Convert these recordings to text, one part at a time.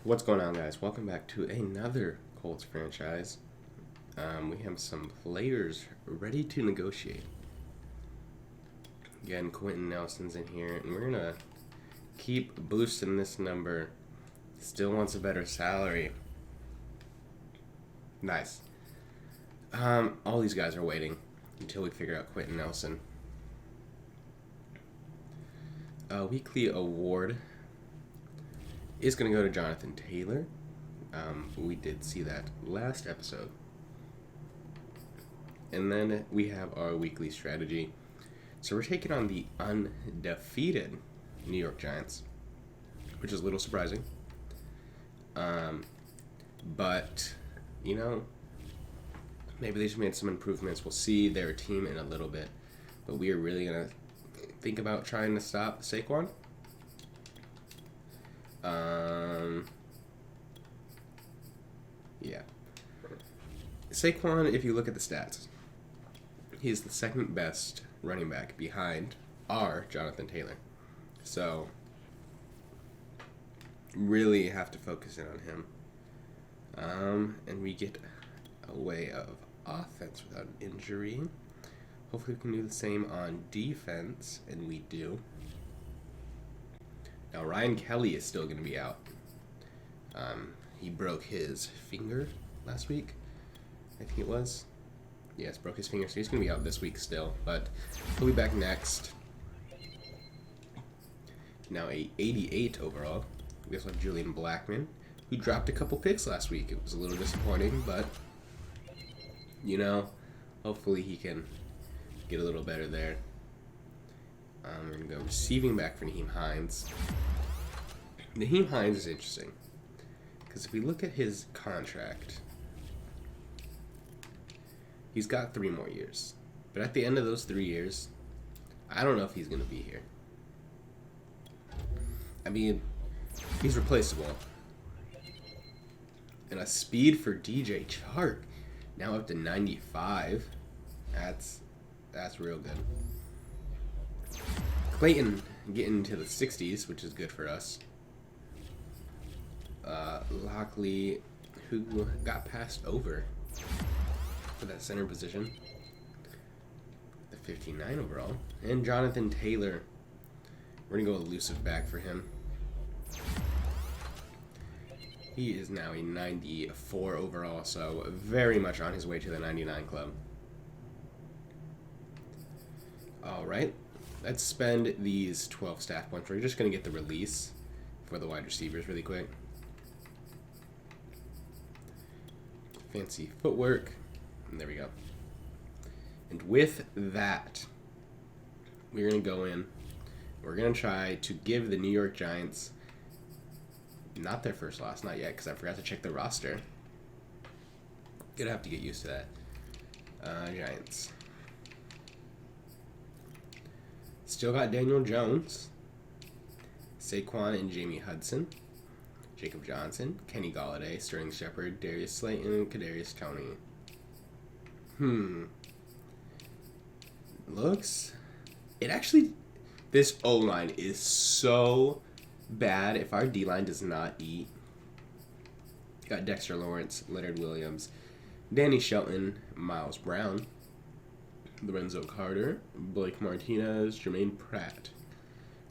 What's going on, guys? Welcome back to another Colts franchise. We have some players ready to negotiate. Again, Quentin Nelson's in here, and we're going to keep boosting this number. Still wants a better salary. Nice. All these guys are waiting until we figure out Quentin Nelson. Weekly award is going to go to Jonathan Taylor. We did see that last episode. And then we have our weekly strategy. So we're taking on the undefeated New York Giants, which is a little surprising. But, you know, maybe they just made some improvements. We'll see their team in a little bit. But we are really going to think about trying to stop Saquon. Yeah. Saquon, if you look at the stats, he's the second best running back behind our Jonathan Taylor. So, really have to focus in on him. And we get a way of offense without injury. Hopefully we can do the same on defense, and we do. Now, Ryan Kelly is still going to be out. He broke his finger last week, I think it was. Yes, broke his finger, so he's going to be out this week still, but he'll be back next. Now, a 88 overall. We also have Julian Blackman, who dropped a couple picks last week. It was a little disappointing, but, you know, hopefully he can get a little better there. We're going to go receiving back for Nyheim Hines. Nyheim Hines is interesting, because if we look at his contract, he's got 3 more years. But at the end of those 3 years, I don't know if he's going to be here. I mean, he's replaceable. And a speed for DJ Chark, now up to 95. That's real good. Clayton getting to the 60s, which is good for us. Lockley, who got passed over for that center position, the 59 overall. And Jonathan Taylor, we're going to go elusive back for him. He is now a 94 overall, so very much on his way to the 99 club. Alright, let's spend these 12 staff points. We're just going to get the release for the wide receivers really quick. Fancy footwork. And there we go. And with that, we're going to go in. We're going to try to give the New York Giants, not their first loss, not yet, because I forgot to check the roster. Gonna have to get used to that. Giants. Still got Daniel Jones, Saquon and Jamie Hudson, Jacob Johnson, Kenny Golladay, Sterling Shepard, Darius Slayton, Kadarius Toney. This O-line is so bad if our D-line does not eat. Got Dexter Lawrence, Leonard Williams, Danny Shelton, Miles Brown, Lorenzo Carter, Blake Martinez, Jermaine Pratt,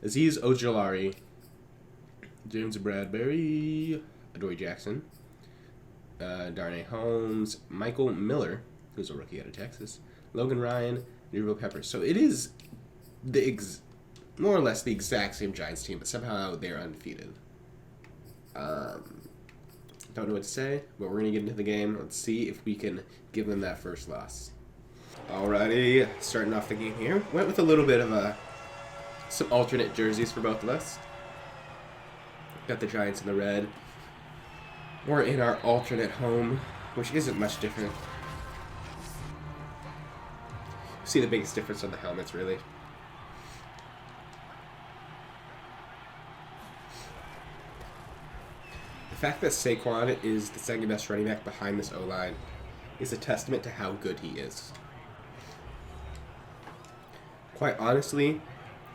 Azeez Ojulari, James Bradbury, Adoree Jackson, Darnay Holmes, Michael Miller, who's a rookie out of Texas, Logan Ryan, Nervo Peppers. So it is more or less the exact same Giants team, but somehow they're undefeated. Don't know what to say, but we're going to get into the game. Let's see if we can give them that first loss. Alrighty, starting off the game here. Went with a little bit of some alternate jerseys for both of us. Got the Giants in the red. We're in our alternate home, which isn't much different. See the biggest difference on the helmets, really. The fact that Saquon is the second best running back behind this O-line is a testament to how good he is. Quite honestly,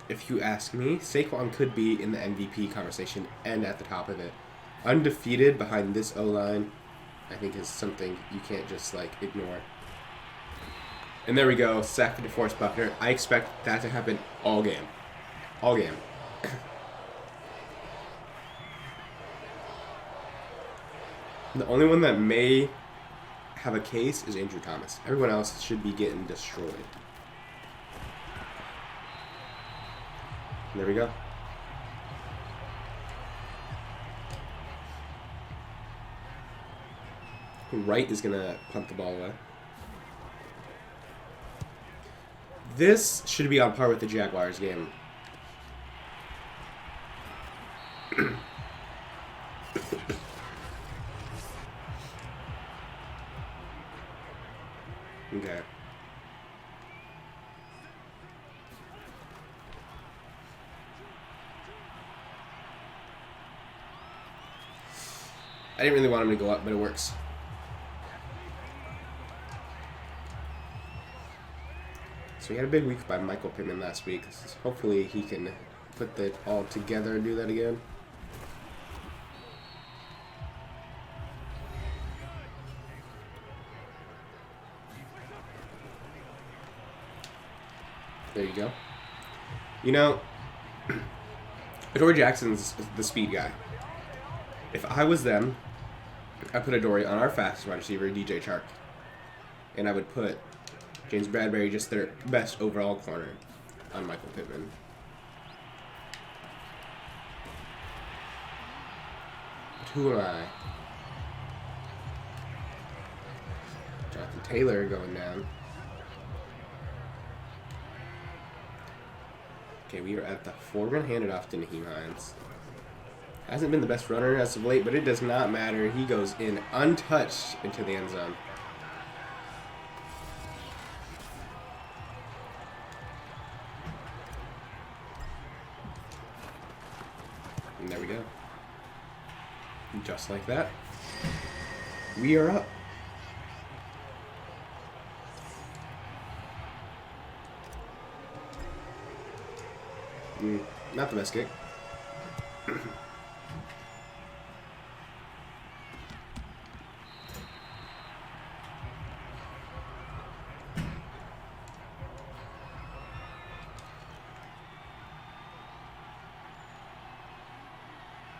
if you ask me, Saquon could be in the MVP conversation and at the top of it Undefeated behind this O-line, I think is something you can't just, like, ignore. And there we go. Sack for DeForest Buckner. I expect that to happen all game. All game. The only one that may have a case is Andrew Thomas. Everyone else should be getting destroyed. There we go. Wright is going to punt the ball away. This should be on par with the Jaguars game. Okay. I didn't really want him to go up, but it works. So we had a big week by Michael Pittman last week. Hopefully he can put that all together and do that again. There you go. You know, Adoree Jackson's the speed guy. If I was them, I'd put Adoree on our fastest wide receiver, DJ Chark. And I would put James Bradbury, just their best overall corner, on Michael Pittman. But who am I? Jonathan Taylor going down. Okay, we are at the 4. We're going to hand it off to Naheem Hines. Hasn't been the best runner as of late, but it does not matter. He goes in untouched into the end zone. And there we go. Just like that, we are up. Not the best kick.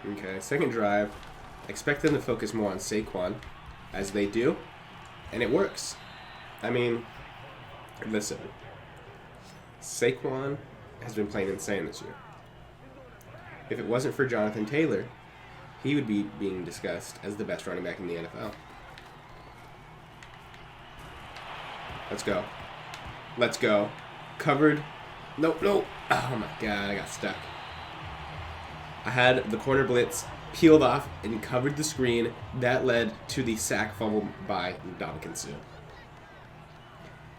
Okay, second drive. Expect them to focus more on Saquon, as they do, and it works. I mean, listen. Saquon has been playing insane this year. If it wasn't for Jonathan Taylor, he would be being discussed as the best running back in the NFL. Let's go. Let's go. Covered. Nope, nope. Oh my god, I got stuck. I had the corner blitz peeled off and covered the screen. That led to the sack fumble by Ndamukong Suh.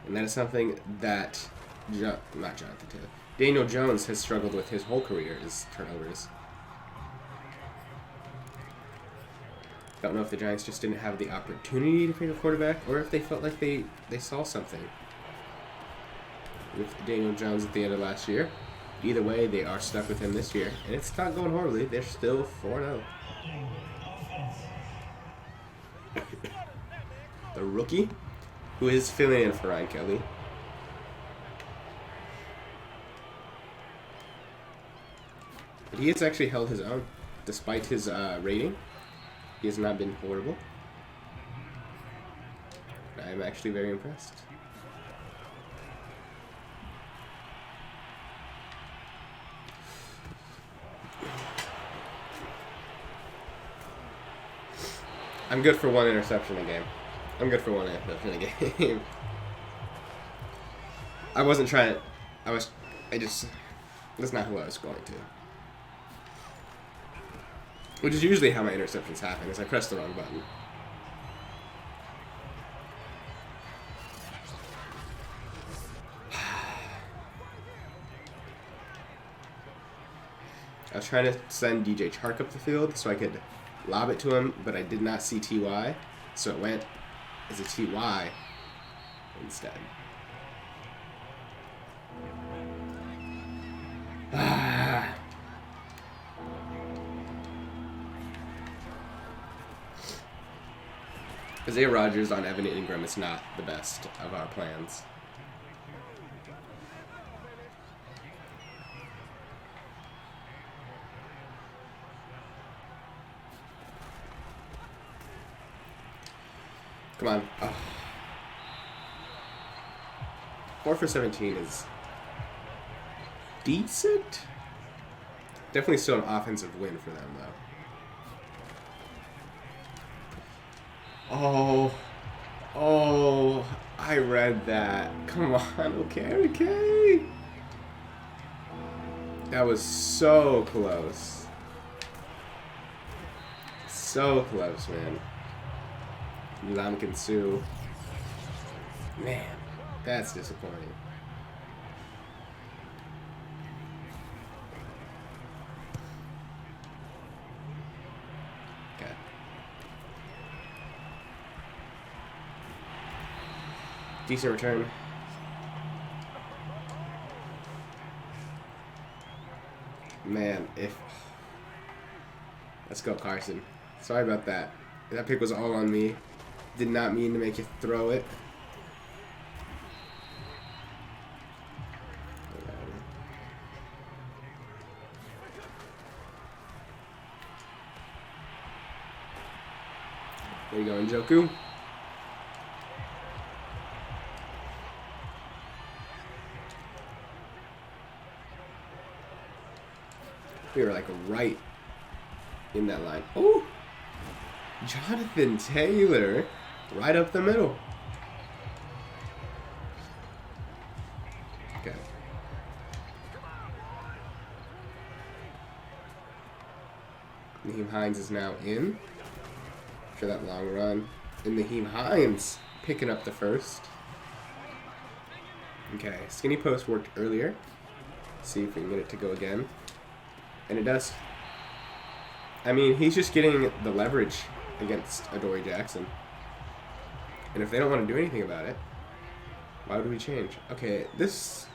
And that is something that not Jonathan Taylor. Daniel Jones has struggled with his whole career, is turnovers. Don't know if the Giants just didn't have the opportunity to pick a quarterback, or if they felt like they saw something with Daniel Jones at the end of last year. Either way, they are stuck with him this year, and it's not going horribly. They're still 4-0. The rookie, who is filling in for Ryan Kelly. But he has actually held his own, despite his rating. He has not been horrible. I am actually very impressed. I'm good for one interception a game. I wasn't trying. That's not who I was going to. Which is usually how my interceptions happen, is I press the wrong button. I was trying to send DJ Chark up the field so I could lob it to him, but I did not see TY, so it went as a TY instead. Isaiah Rodgers on Evan Ingram is not the best of our plans. Come on. Oh. 4 for 17 is decent. Definitely still an offensive win for them, though. Oh, I read that. Come on, okay. That was so close. So close, man. Lamkin Sue. Man, that's disappointing. Okay. Decent return. Man, if... Let's go, Carson. Sorry about that. That pick was all on me. Did not mean to make you throw it. There you go, Njoku. We were like right in that line. Oh! Jonathan Taylor. Right up the middle. Okay. Naheem Hines is now in. For that long run. And Naheem Hines picking up the first. Okay. Skinny post worked earlier. See if we can get it to go again. And it does. I mean, he's just getting the leverage against Adoree Jackson. And if they don't want to do anything about it, why would we change? Okay, this...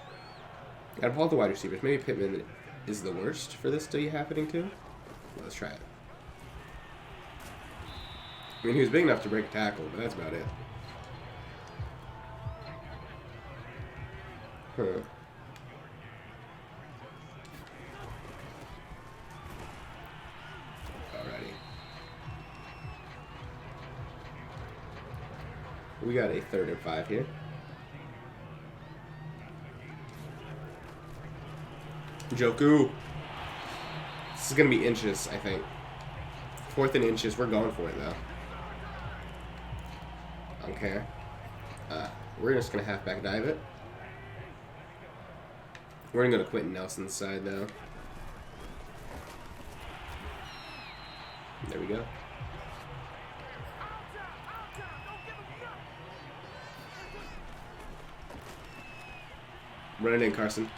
Out of all the wide receivers, maybe Pittman is the worst for this to be happening to. Let's try it. I mean, he was big enough to break a tackle, but that's about it. Huh. We got a 3rd and 5 here. Njoku. This is going to be inches, I think. 4th and inches. We're going for it, though. Okay. We're just going to halfback dive it. We're going to go to Quentin Nelson's side, though. There we go. Run it in, Carson.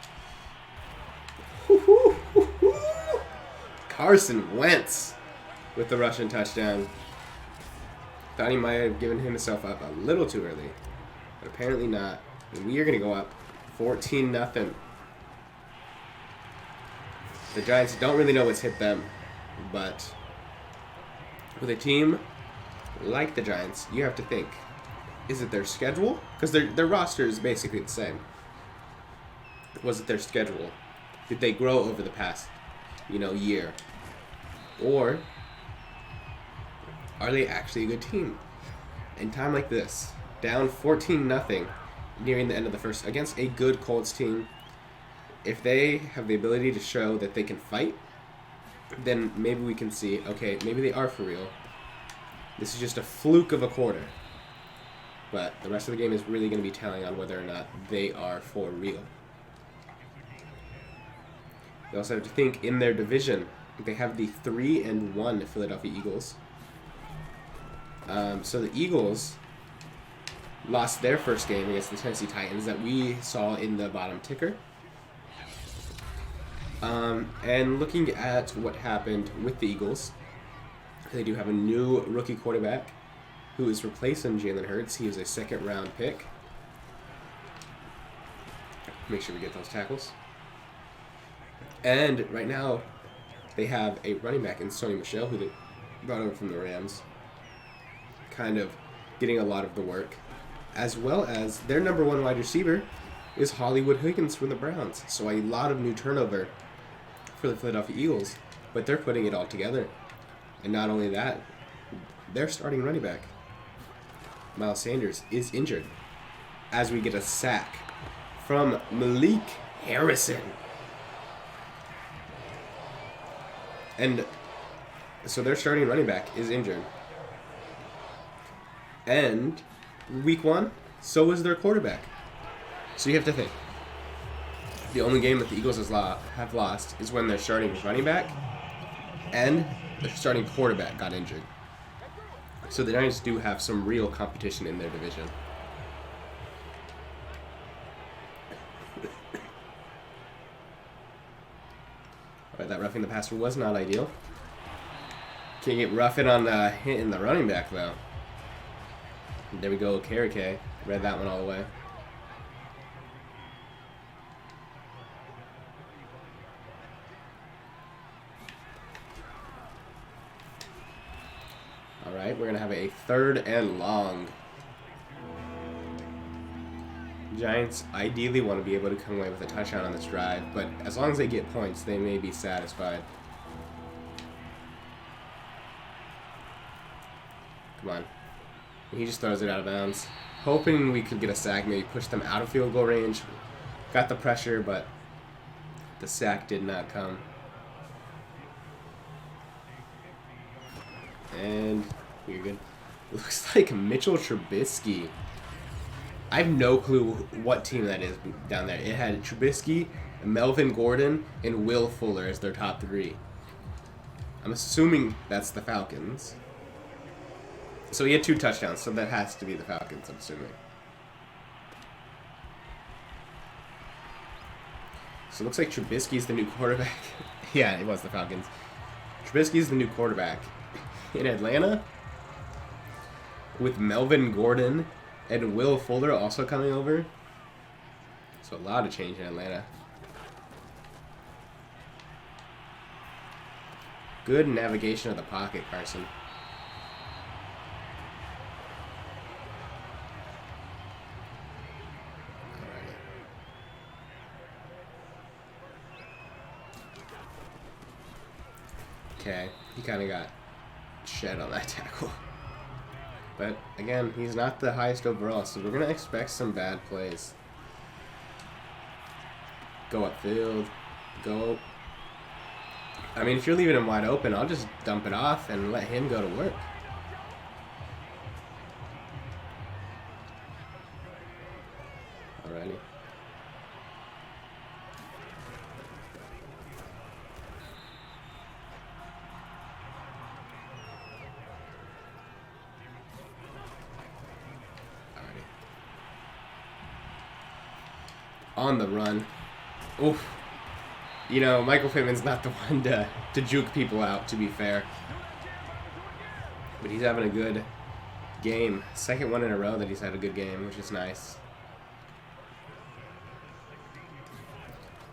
Carson Wentz with the Russian touchdown. Thought he might have given himself up a little too early, but apparently not. And we are going to go up 14-0. The Giants don't really know what's hit them, but with a team like the Giants, you have to think, is it their schedule? Because their roster is basically the same. Was it their schedule? Did they grow over the past, year? Or are they actually a good team? In time like this, down 14-0, nearing the end of the first, against a good Colts team, if they have the ability to show that they can fight, then maybe we can see, okay, maybe they are for real. This is just a fluke of a quarter. But the rest of the game is really going to be telling on whether or not they are for real. They also have to think in their division. They have the 3-1 Philadelphia Eagles. So the Eagles lost their first game against the Tennessee Titans that we saw in the bottom ticker. And looking at what happened with the Eagles, they do have a new rookie quarterback who is replacing Jalen Hurts. He is a 2nd-round pick. Make sure we get those tackles. And right now, they have a running back in Sony Michel, who they brought over from the Rams. Kind of getting a lot of the work, as well as their number one wide receiver is Hollywood Higgins from the Browns. So a lot of new turnover for the Philadelphia Eagles, but they're putting it all together. And not only that, their starting running back, Miles Sanders, is injured as we get a sack from Malik Harrison. And so their starting running back is injured. And week 1, so is their quarterback. So you have to think. The only game that the Eagles have lost is when their starting running back and their starting quarterback got injured. So the Giants do have some real competition in their division. Alright, that roughing the passer was not ideal. Can't get roughing on hitting the running back, though. There we go, K. Read that one all the way. Alright, we're going to have a 3rd and long. Giants ideally want to be able to come away with a touchdown on this drive, but as long as they get points, they may be satisfied. Come on. He just throws it out of bounds. Hoping we could get a sack, maybe push them out of field goal range. Got the pressure, but the sack did not come. And we're good. Looks like Mitchell Trubisky. I have no clue what team that is down there. It had Trubisky, Melvin Gordon, and Will Fuller as their top 3. I'm assuming that's the Falcons. So he had 2 touchdowns, so that has to be the Falcons, I'm assuming. So it looks like Trubisky's the new quarterback. Yeah, it was the Falcons. Trubisky's the new quarterback in Atlanta, with Melvin Gordon and Will Fuller also coming over. So a lot of change in Atlanta. Good navigation of the pocket, Carson. Okay, he kind of got shed on that tackle. But, again, he's not the highest overall, so we're going to expect some bad plays. Go upfield. Go. I mean, if you're leaving him wide open, I'll just dump it off and let him go to work. Alrighty. On the run. Oof. You know, Michael Pittman's not the one to juke people out, to be fair. But he's having a good game. Second one in a row that he's had a good game, which is nice.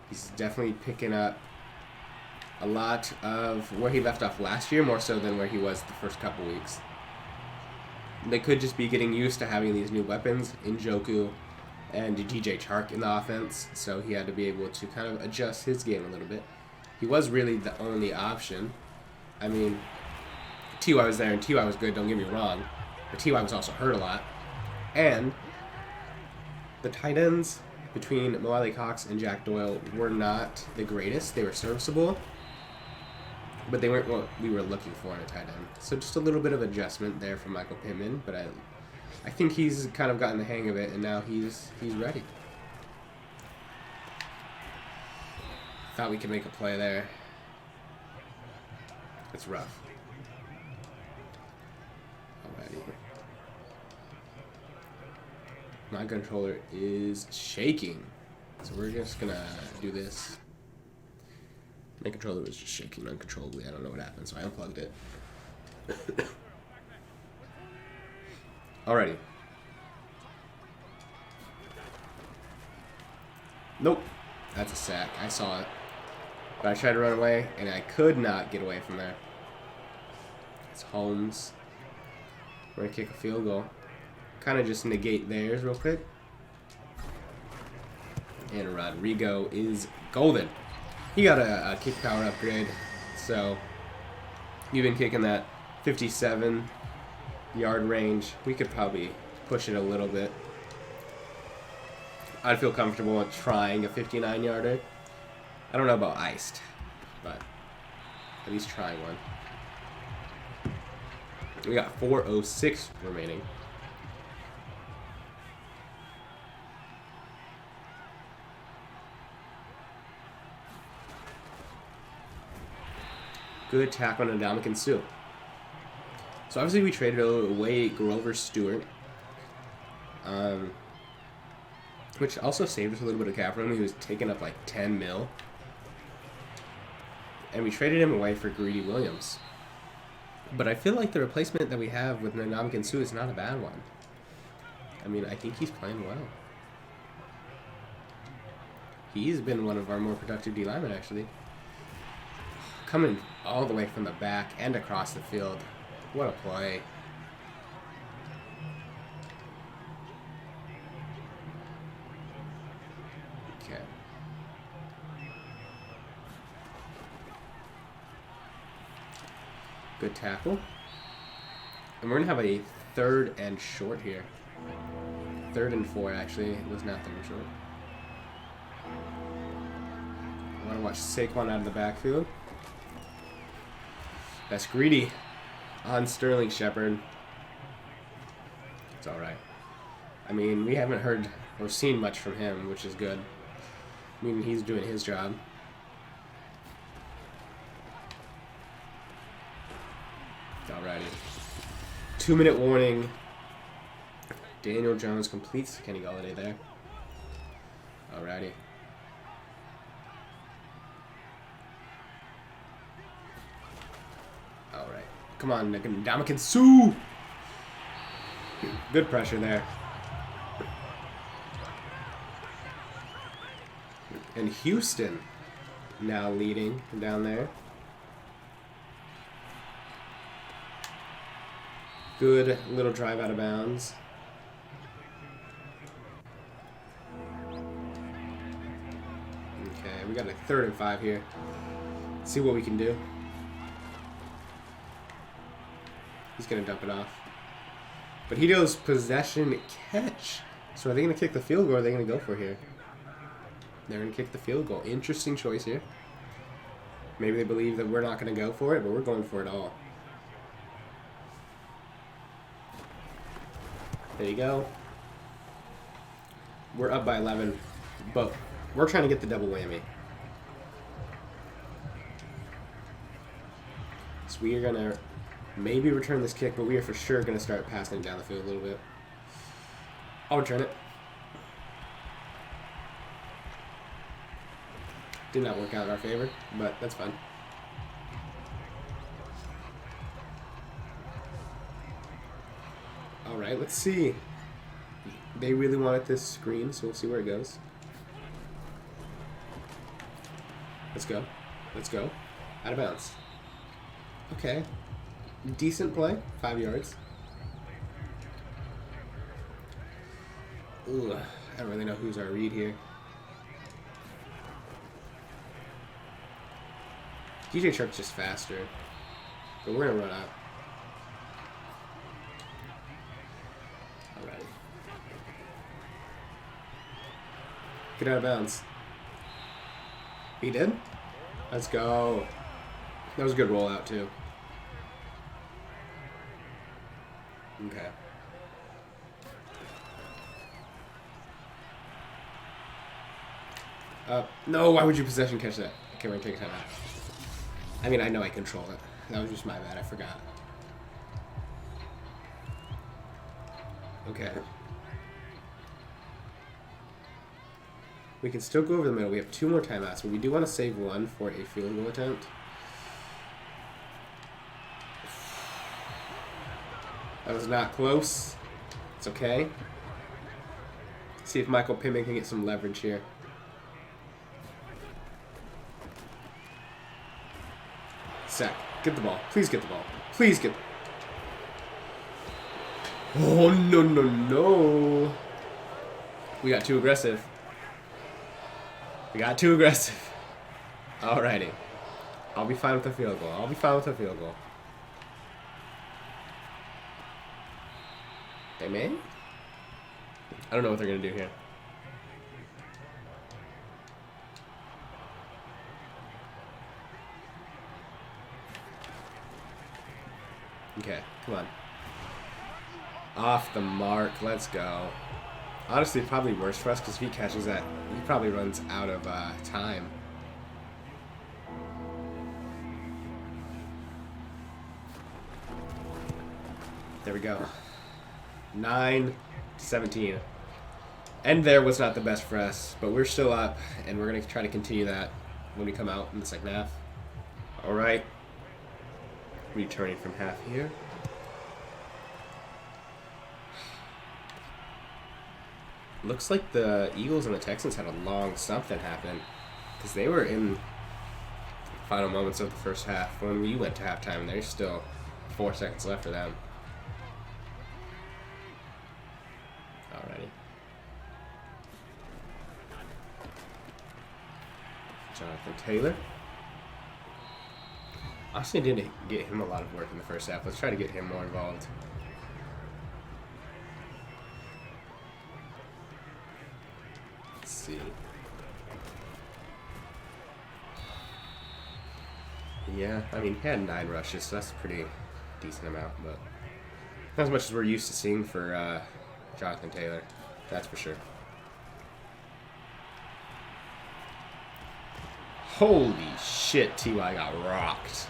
He's definitely picking up a lot of where he left off last year, more so than where he was the first couple weeks. They could just be getting used to having these new weapons, Njoku and DJ Chark in the offense, so he had to be able to kind of adjust his game a little bit. He was really the only option. I mean, T.Y. was there, and T.Y. was good, don't get me wrong, but T.Y. was also hurt a lot. And the tight ends between Mo Cox and Jack Doyle were not the greatest. They were serviceable, but they weren't what we were looking for in a tight end. So just a little bit of adjustment there from Michael Pittman, but I think he's kind of gotten the hang of it, and now he's ready. Thought we could make a play there. It's rough. Alrighty. My controller is shaking, so we're just gonna do this. My controller was just shaking uncontrollably. I don't know what happened, so I unplugged it. Alrighty. Nope. That's a sack. I saw it. But I tried to run away, and I could not get away from there. It's Holmes. We're going to kick a field goal. kind of just negate theirs real quick. And Rodrigo is golden. He got a kick power upgrade, so even kicking that 57-yard range, we could probably push it a little bit. I'd feel comfortable with trying a 59-yarder. I don't know about iced, but at least trying one. We got 4:06 remaining. Good tackle on Ndamukong Suh. So obviously we traded away Grover Stewart, which also saved us a little bit of cap room. He was taking up like 10 mil. And we traded him away for Greedy Williams. But I feel like the replacement that we have with Ndamukong Suh is not a bad one. I mean, I think he's playing well. He's been one of our more productive D linemen, actually. Coming all the way from the back and across the field. What a play. Okay. Good tackle. And we're going to have a 3rd and short here. 3rd and 4, actually. It was not 3rd and short. I want to watch Saquon out of the backfield. That's Greedy on Sterling Shepard. It's alright. I mean, we haven't heard or seen much from him, which is good. I mean, he's doing his job. Alrighty. 2-minute warning. Daniel Jones completes Kenny Golladay there. Alrighty. Alright. Come on, Ndamukong Suh! Good pressure there. And Houston now leading down there. Good little drive out of bounds. Okay, we got a 3rd and 5 here. Let's see what we can do. He's going to dump it off. But he goes possession catch. So are they going to kick the field goal or are they going to go for it here? They're going to kick the field goal. Interesting choice here. Maybe they believe that we're not going to go for it, but we're going for it all. There you go. We're up by 11, but we're trying to get the double whammy. So we are going to maybe return this kick, but we are for sure going to start passing it down the field a little bit. I'll return it. Did not work out in our favor, but that's fine. Alright, let's see. They really wanted this screen, so we'll see where it goes. Let's go. Let's go. Out of bounds. Okay. Decent play. 5 yards. Ooh, I don't really know who's our read here. DJ Shark's just faster. But we're going to run out. Alrighty. Get out of bounds. He did? Let's go. That was a good rollout, too. Okay. No, why would you possession catch that? Okay, we're going to take a time out. I mean, I know I control it. That was just my bad. I forgot. Okay. We can still go over the middle. We have 2 more timeouts, but we do want to save one for a field goal attempt. That was not close. It's okay. See if Michael Pittman can get some leverage here. Sack. Get the ball. Please get the ball. Please get. Oh, no, no, no. We got too aggressive. We got too aggressive. Alrighty. I'll be fine with a field goal. I'll be fine with a field goal. Hey, man. I don't know what they're going to do here. Okay, come on. Off the mark. Let's go. Honestly, probably worse for us because if he catches that, he probably runs out of time. There we go. 9-17. And there was not the best for us, but we're still up, and we're going to try to continue that when we come out in the second half. All right. Returning from half here. Looks like the Eagles and the Texans had a long something happen because they were in the final moments of the first half when we went to halftime, and there's still 4 seconds left for them. Alrighty. Jonathan Taylor. Honestly, didn't get him a lot of work in the first half. Let's try to get him more involved. Let's see. Yeah, I mean, he had 9 rushes, so that's a pretty decent amount, but not as much as we're used to seeing for Jonathan Taylor. That's for sure. Holy shit, T.Y. got rocked.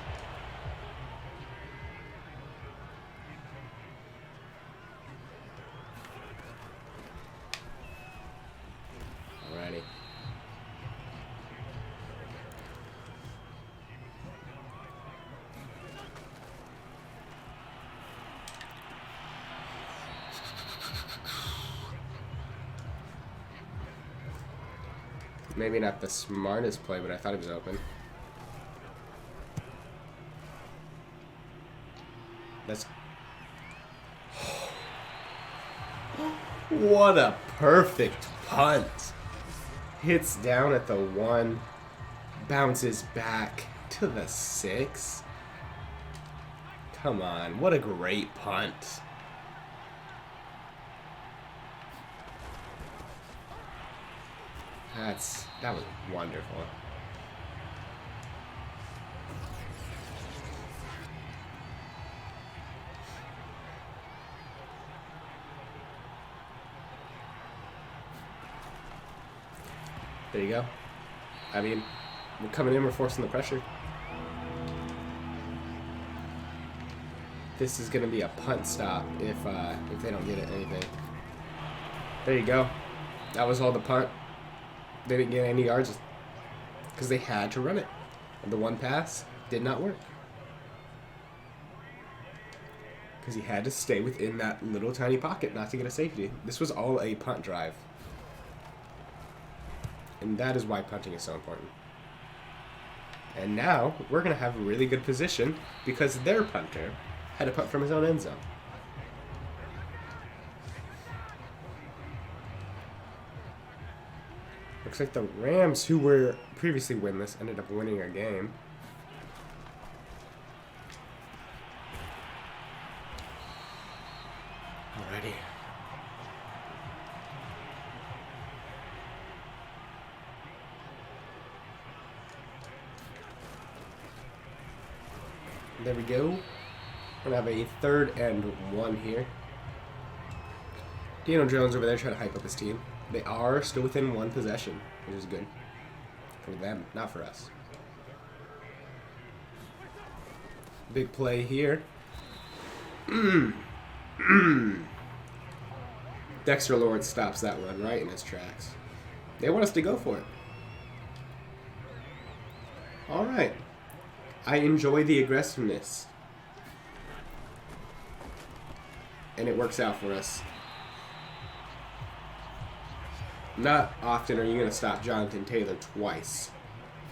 Alrighty. Maybe not the smartest play, but I thought he was open. That's... What a perfect punt. Hits down at the 1, bounces back to the 6. Come on, what a great punt. That was wonderful. There you go. I mean, we're coming in, we're forcing the pressure. This is going to be a punt stop if they don't get it anything. There you go. That was all the punt. They didn't get any yards because they had to run it. And the one pass did not work. Because he had to stay within that little tiny pocket not to get a safety. This was all a punt drive. And that is why punting is so important. And now we're going to have a really good position because their punter had to punt from his own end zone. Looks like the Rams, who were previously winless, ended up winning a game. Alrighty. There we go. We're going to have a 3rd and 1 here. Daniel Jones over there trying to hype up his team. They are still within 1 possession, which is good. For them, not for us. Big play here. Dexter Lawrence stops that run right in his tracks. They want us to go for it. Alright. I enjoy the aggressiveness. And it works out for us. Not often are you going to stop Jonathan Taylor twice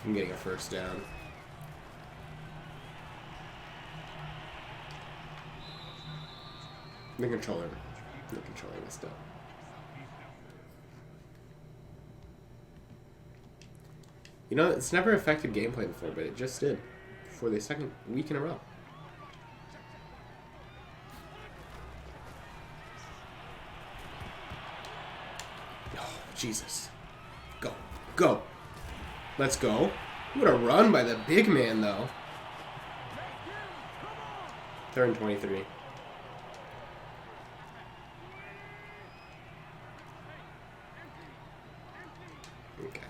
from getting a first down. The controller messed up. You know, it's never affected gameplay before, but it just did for the second week in a row. Oh, Jesus. Go. Go. Let's go. What a run by the big man, though. 3rd and 23. Okay.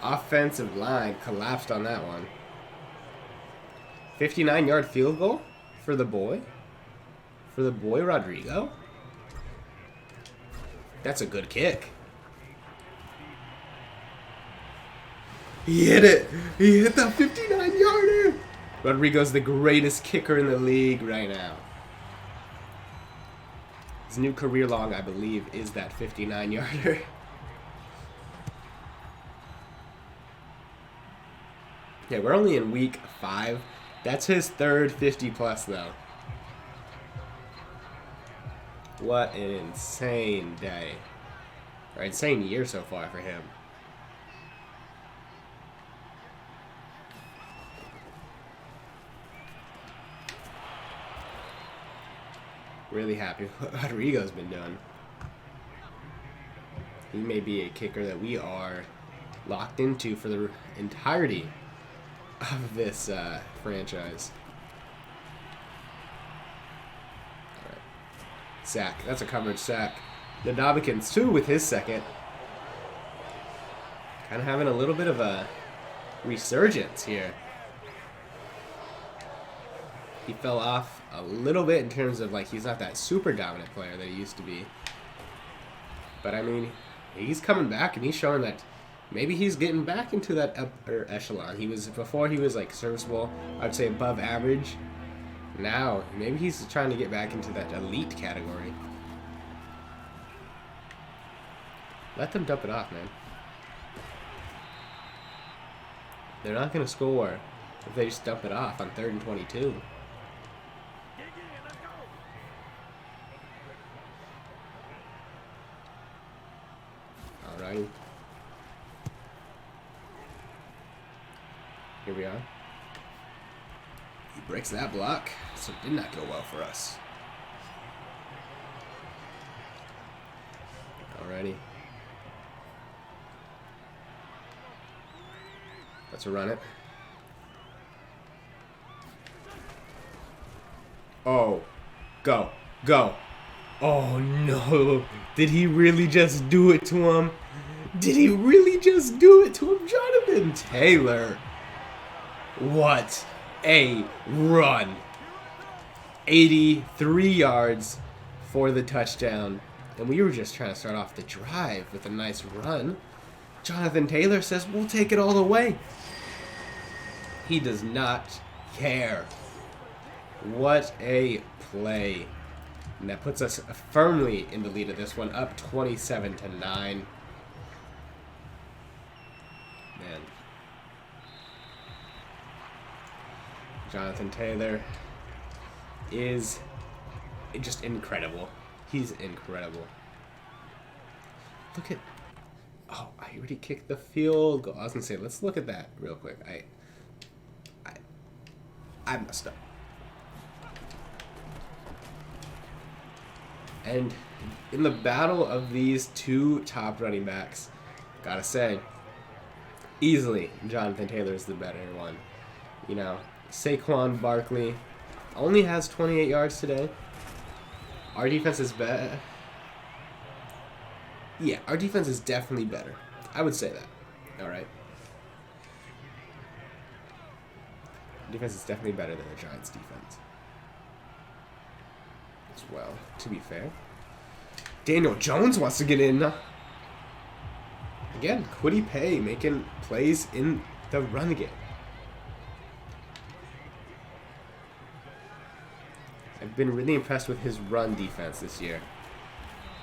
Offensive line collapsed on that one. 59-yard field goal for the boy. For the boy, Rodrigo. That's a good kick. He hit it. He hit the 59-yarder. Rodrigo's the greatest kicker in the league right now. His new career log, I believe, is that 59-yarder. Yeah, we're only in week 5. That's his 3rd 50-plus, though. What an insane day. Or insane year so far for him. Really happy with what Rodrigo's been doing. He may be a kicker that we are locked into for the entirety of this franchise. Alright. Sack. That's a coverage sack. Nadabikins, too, with his second. Kind of having a little bit of a resurgence here. He fell off a little bit in terms of, like, he's not that super dominant player that he used to be. But, I mean, he's coming back, and he's showing that maybe he's getting back into that upper echelon. Before he was, like, serviceable, I'd say above average. Now, maybe he's trying to get back into that elite category. Let them dump it off, man. They're not going to score if they just dump it off on 3rd and 22. Alrighty. Here we are. He breaks that block, so it did not go well for us. Alrighty. Let's run it. Oh. Go. Go. Oh, no. Did he really just do it to him? Did he really just do it to him? Jonathan Taylor. What a run. 83 yards for the touchdown. And we were just trying to start off the drive with a nice run. Jonathan Taylor says, we'll take it all the way. He does not care. What a play. And that puts us firmly in the lead of this one, up 27-9. Man. Jonathan Taylor is just incredible. He's incredible. Look at... Oh, I already kicked the field goal. I was going to say, let's look at that real quick. I messed up. And in the battle of these two top running backs, gotta say, easily Jonathan Taylor is the better one. You know, Saquon Barkley only has 28 yards today. Our defense is better. Yeah, our defense is definitely better. I would say that. Alright. Defense is definitely better than the Giants' defense. As well, to be fair. Daniel Jones wants to get in. Again, Kwity Paye making plays in the run game. I've been really impressed with his run defense this year.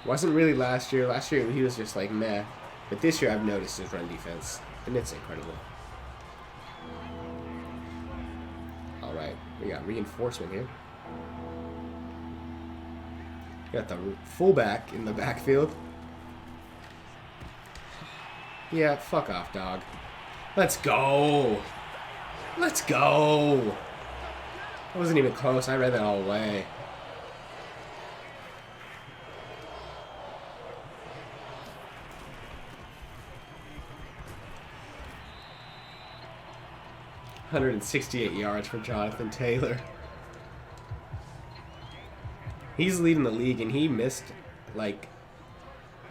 Wasn't really last year. Last year he was just like meh. But this year I've noticed his run defense, and it's incredible. right. We got reinforcement here. Got the fullback in the backfield. Yeah, fuck off, dog. Let's go. Let's go. That wasn't even close. I read that all away. ...168 yards for Jonathan Taylor. He's leading the league, and he missed, like,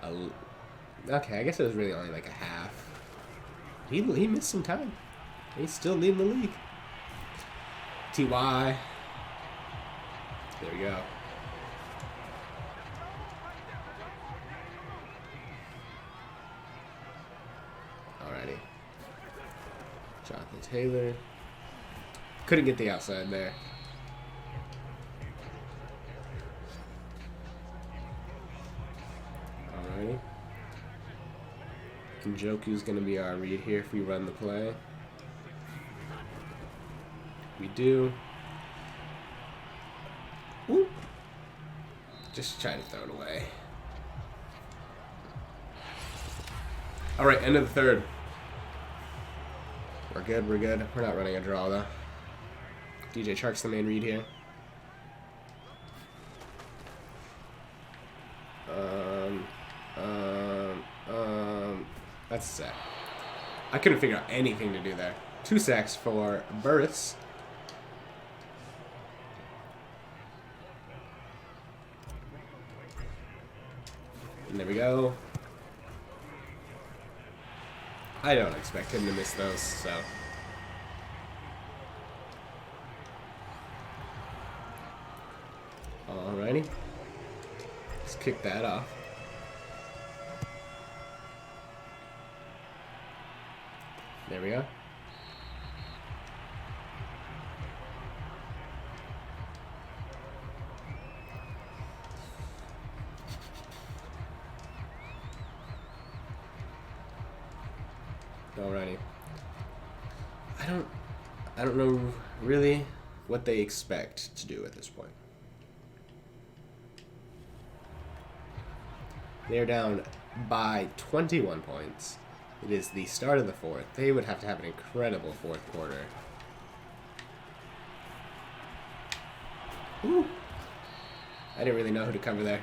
a... Okay, I guess it was really only, like, a half. He missed some time. He's still leading the league. T.Y. There we go. Alrighty. Jonathan Taylor. Couldn't get the outside there. Alrighty. Njoku's going to be our read here if we run the play. We do. Whoop. Just try to throw it away. Alright, end of the third. We're good, we're good. We're not running a draw, though. DJ Chark's the main read here. That's a sack. I couldn't figure out anything to do there. 2 sacks for Burris. And there we go. I don't expect him to miss those, so. Alrighty. Let's kick that off. There we go. Alrighty. I don't know really what they expect to do at this point. They're down by 21 points. It is the start of the fourth. They would have to have an incredible fourth quarter. Ooh. I didn't really know who to cover there.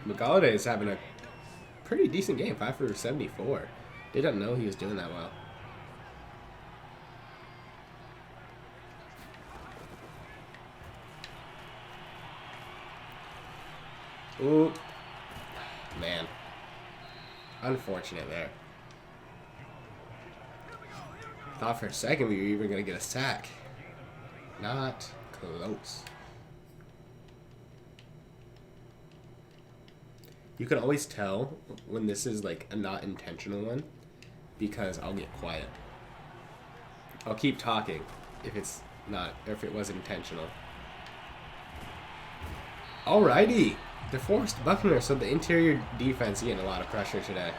McGolladay is having a pretty decent game, 5 for 74. Didn't know he was doing that well. Ooh. Man. Unfortunate there. Thought for a second we were even going to get a sack. Not close. You can always tell when this is like a not intentional one because I'll get quiet. I'll keep talking if it's not, or if it was intentional. Alrighty. DeForest Buckner, so the interior defense getting a lot of pressure today.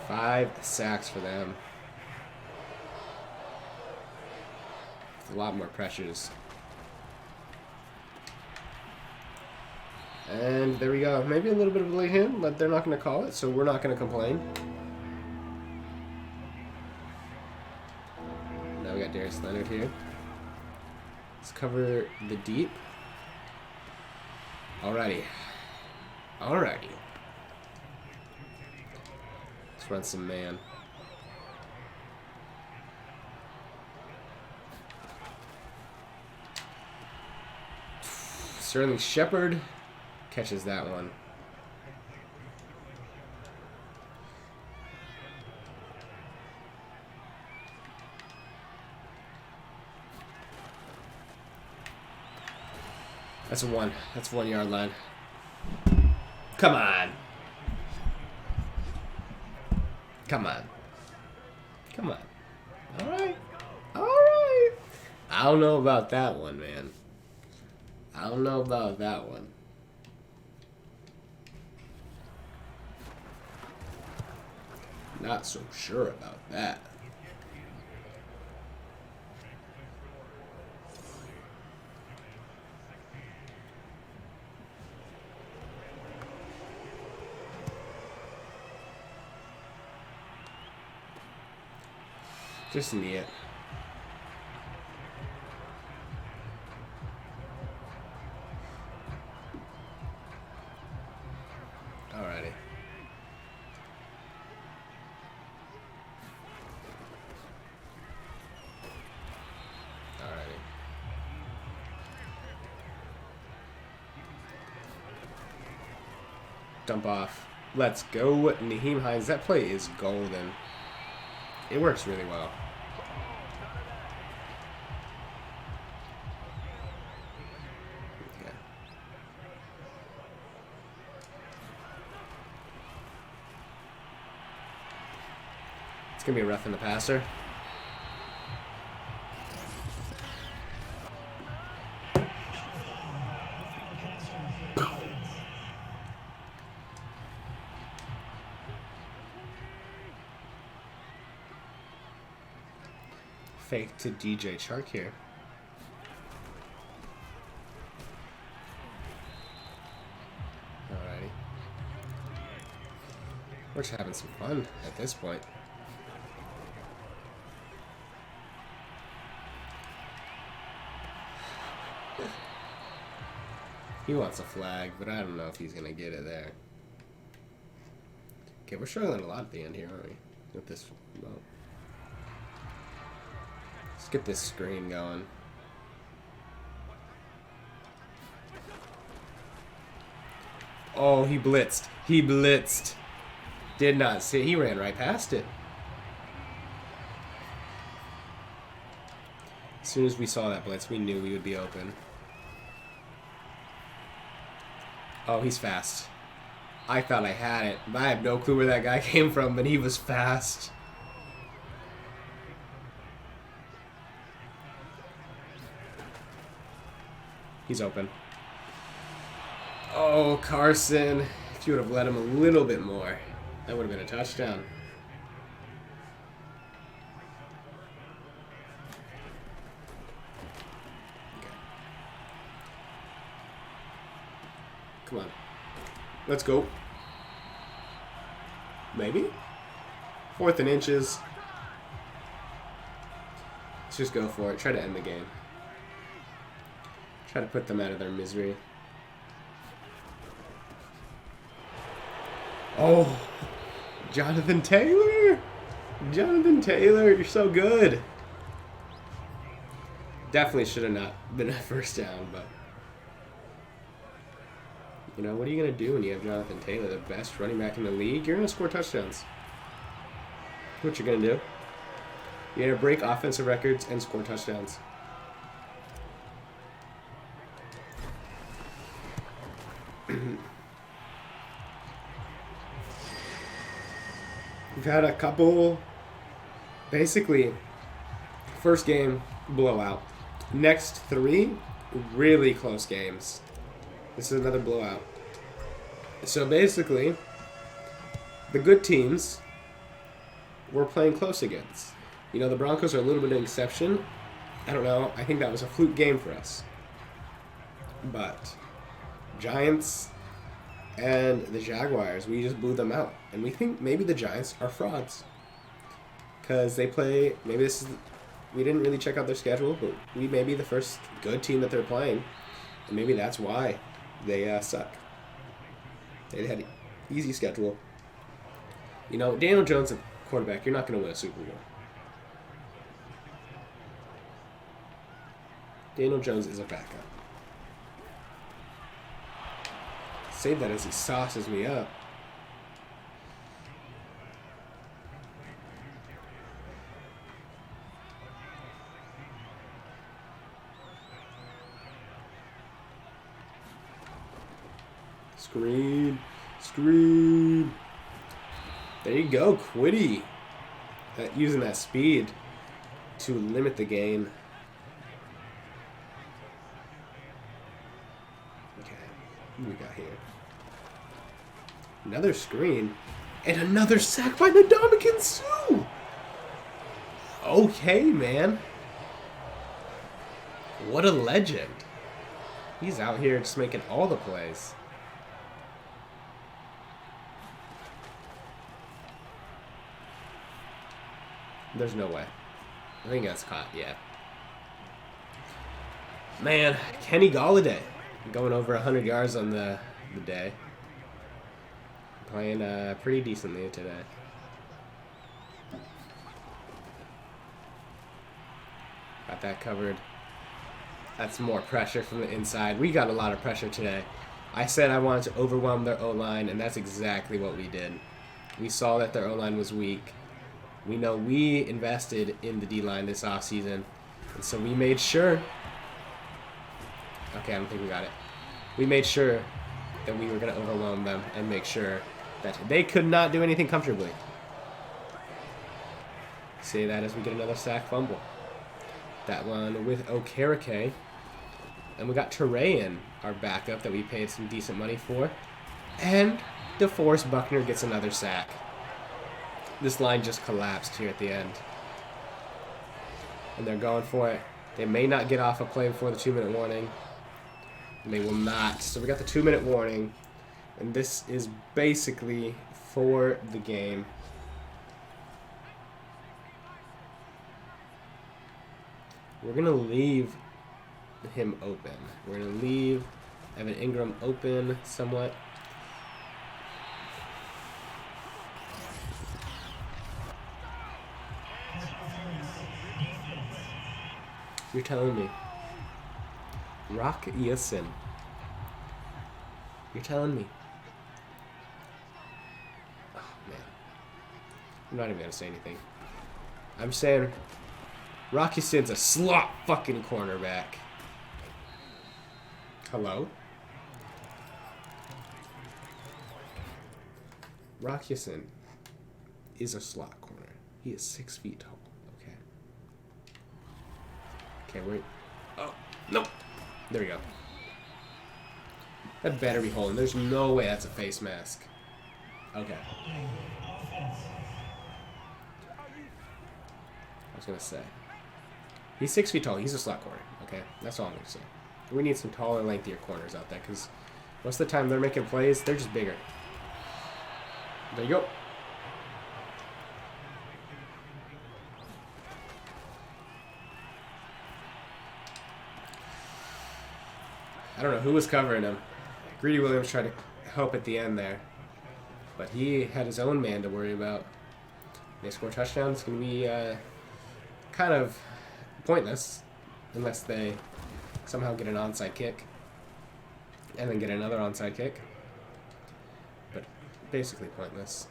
5 sacks for them. A lot more pressures. And there we go. Maybe a little bit of a late hit, but they're not going to call it, so we're not going to complain. Now we got Darius Leonard here. Let's cover the deep. Alrighty. Alrighty. Let's run some man. Sterling Shepard catches that one. That's a 1. That's 1 yard line. Come on. Come on. Come on. All right. All right. I don't know about that one, man. I don't know about that one. Not so sure about that. Just knee it. Alrighty. Alrighty. Dump off. Let's go, Naheem Hines. That play is golden. It works really well. Okay. It's going to be a rough in the passer. Fake to DJ Chark here. Alrighty. We're just having some fun at this point. He wants a flag, but I don't know if he's going to get it there. Okay, we're struggling a lot at the end here, aren't we? With this remote. Let's get this screen going. Oh, he blitzed. He blitzed. Did not see. He ran right past it. As soon as we saw that blitz, we knew we would be open. Oh, he's fast. I thought I had it. I have no clue where that guy came from, but he was fast. He's open. Oh, Carson. If you would have let him a little bit more, that would have been a touchdown. Okay. Come on. Let's go. Maybe? 4th and inches. Let's just go for it. Try to end the game. Try to put them out of their misery. Oh, Jonathan Taylor. Jonathan Taylor, you're so good. Definitely should have not been a first down, but you know, what are you going to do when you have Jonathan Taylor, the best running back in the league? You're going to score touchdowns. What you're going to do? You're going to break offensive records and score touchdowns. We've had a couple, basically, first game, blowout. Next 3, really close games. This is another blowout. So basically, the good teams we're playing close against. You know, the Broncos are a little bit of an exception. I don't know. I think that was a fluke game for us. But Giants and the Jaguars, we just blew them out. And we think maybe the Giants are frauds. Because they play, maybe this is, we didn't really check out their schedule, but we may be the first good team that they're playing. And maybe that's why they suck. They had an easy schedule. You know, Daniel Jones, a quarterback, you're not going to win a Super Bowl. Daniel Jones is a backup. Save that as he sauces me up. Screen. Screen. There you go, Quiddy. Using that speed to limit the gain. Okay, what do we got here? Another screen. And another sack by Ndamukong Suh! Okay, man. What a legend. He's out here just making all the plays. There's no way. I think that's caught, yeah. Man, Kenny Galladay going over 100 yards on the day. Playing pretty decently today. Got that covered. That's more pressure from the inside. We got a lot of pressure today. I said I wanted to overwhelm their O-line, and that's exactly what we did. We saw that their O-line was weak. We know we invested in the D-line this offseason, and so we made sure... Okay, I don't think we got it. We made sure that we were going to overwhelm them and make sure that they could not do anything comfortably. Say that as we get another sack fumble. That one with Okereke. And we got Terayan, our backup that we paid some decent money for. And DeForest Buckner gets another sack. This line just collapsed here at the end. And they're going for it. They may not get off a play before the 2-minute warning. And they will not. So we got the 2-minute warning. And this is basically for the game. We're going to leave him open. We're going to leave Evan Ingram open somewhat. You're telling me. Rock Yasin. You're telling me. Oh, man. I'm not even going to say anything. I'm saying Rock Yasin's a slot fucking cornerback. Hello? Rock Yasin is a slot corner. He is 6 feet tall. Okay. Okay, wait. Oh, nope. There we go. That better be holding. There's no way that's a face mask. Okay. I was going to say. He's 6 feet tall. He's a slot corner. Okay? That's all I'm going to say. We need some taller, lengthier corners out there because most of the time they're making plays, they're just bigger. There you go. I don't know who was covering him. Greedy Williams tried to help at the end there. But he had his own man to worry about. They score a touchdown. It's going to be kind of pointless unless they somehow get an onside kick. And then get another onside kick. But basically pointless.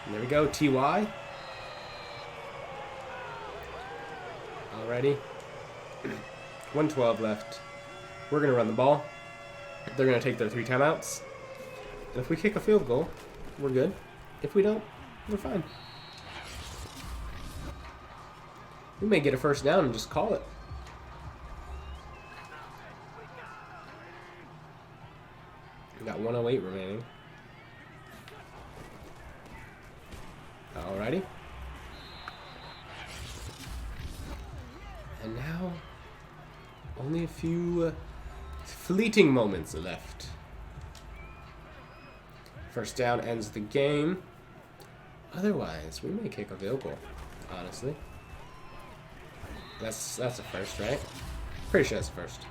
And there we go, TY. Alrighty. 1:12 left. We're going to run the ball. They're going to take their 3 timeouts. And if we kick a field goal, we're good. If we don't, we're fine. We may get a first down and just call it. We got 1:08 remaining. Alrighty. And now, only a few fleeting moments left. First down ends the game. Otherwise, we may kick a field goal, honestly. That's a first, right? Pretty sure that's a first.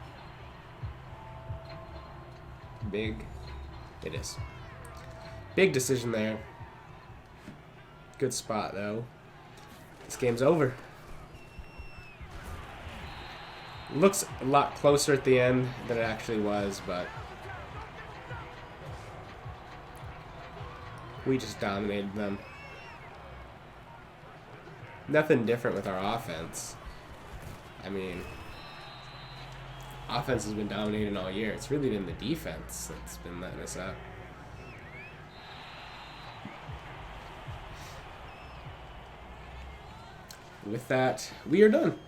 Big. It is. Big decision there. Good spot, though. This game's over. Looks a lot closer at the end than it actually was, but we just dominated them. Nothing different with our offense. I mean, offense has been dominating all year. It's really been the defense that's been letting us up. With that, we are done.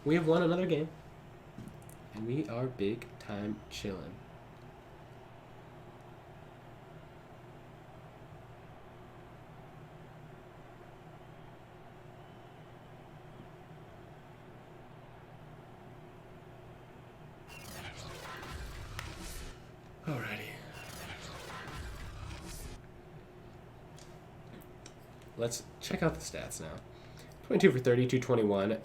We have won another game. And we are big time chilling. Alrighty. let's check out the stats now. 22 for 30, 221,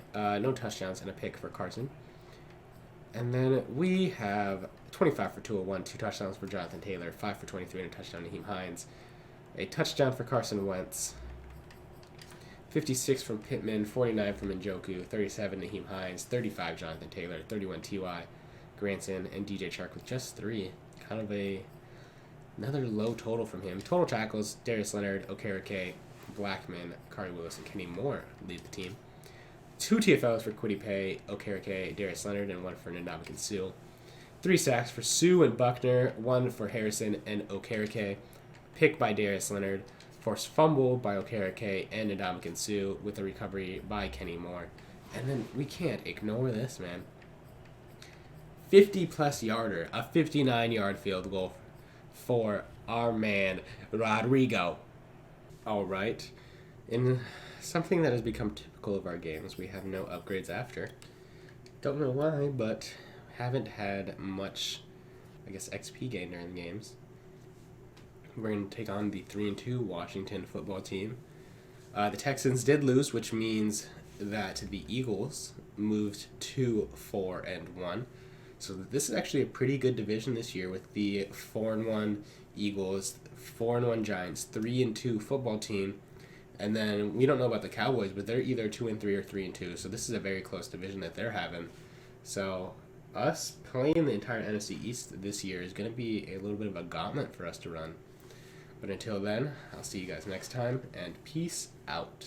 no touchdowns and a pick for Carson. And then we have 25 for 201, 2 touchdowns for Jonathan Taylor, 5 for 23 and a touchdown to Naheem Hines. A touchdown for Carson Wentz. 56 from Pittman, 49 from Njoku, 37 Naheem Hines, 35 Jonathan Taylor, 31 T.Y. Granson, and DJ Chark with just 3. Kind of another low total from him. Total tackles, Darius Leonard, Okereke, Blackman, Kari Willis, and Kenny Moore lead the team. 2 TFLs for Kwity Paye, Okereke, Darius Leonard, and 1 for Ndamukong Suh. 3 sacks for Suh and Buckner, 1 for Harrison and Okereke. Pick by Darius Leonard. Forced fumble by Okereke and Ndamukong Suh with a recovery by Kenny Moore. And then we can't ignore this, man. 50-plus yarder, a 59-yard field goal for our man, Rodrigo. All right. In something that has become typical of our games, we have no upgrades after. Don't know why, but haven't had much, XP gain during the games. We're going to take on the 3-2 Washington football team. The Texans did lose, which means that the Eagles moved to 4-1. So this is actually a pretty good division this year with the 4-1 Eagles, 4-1 Giants, 3-2 football team. And then we don't know about the Cowboys, but they're either 2-3 or 3-2. So this is a very close division that they're having. So us playing the entire NFC East this year is going to be a little bit of a gauntlet for us to run. But until then, I'll see you guys next time, and peace out.